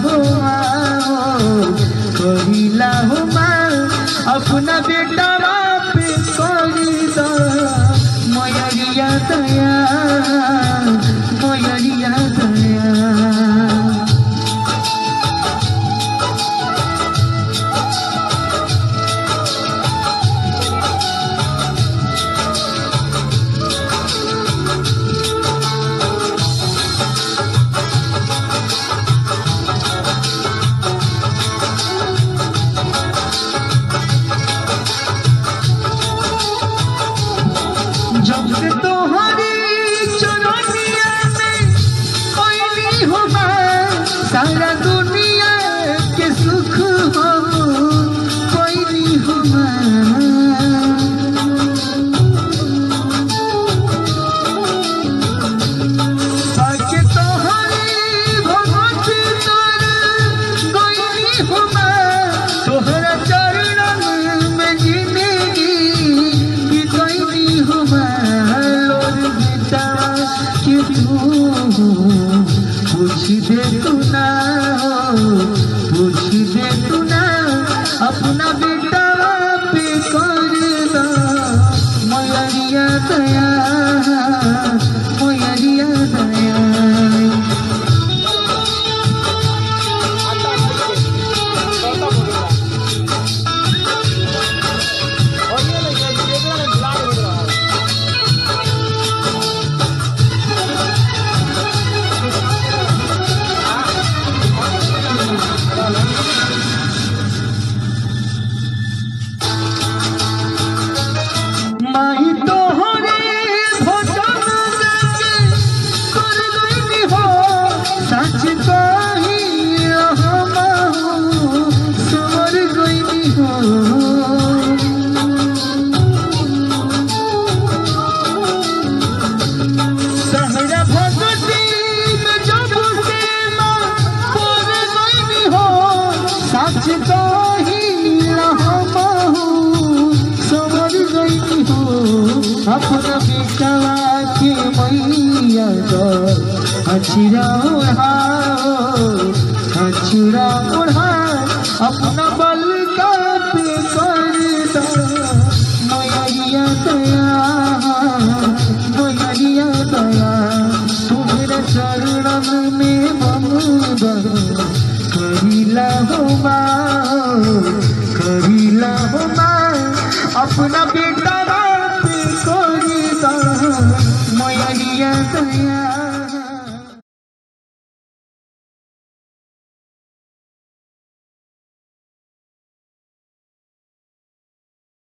हो कहिला हो माँ अपना बेटा पे करी दो मयरिया दया मयरिया दया। जब से तोहरी चरनिया में कोई हो सारा दुनिया के सुख हो कोई हो आके तोहरी भगवती तोर कोई हो तोहरा चरण में जिंदगी की कोई हो पूछ दे तू ना पूछ दे तू ना अपना बेटा पे कर दो मयरिया दया मयरिया दया। माही तोहरे भजन देके कर गई हो सच कही हम समर गई हो। सहरा भगती में जब से माँ कर गई हो सच कही हम समर गई हो। अपना बेटवा के मैया हचुरा ओढ़ा अपना बल का पे कर दो मयरिया दया मयरिया दया। तुम्हारे चरण में ममदा करिला हो माँ अपना बेटा पे कर दो मयरिया दया।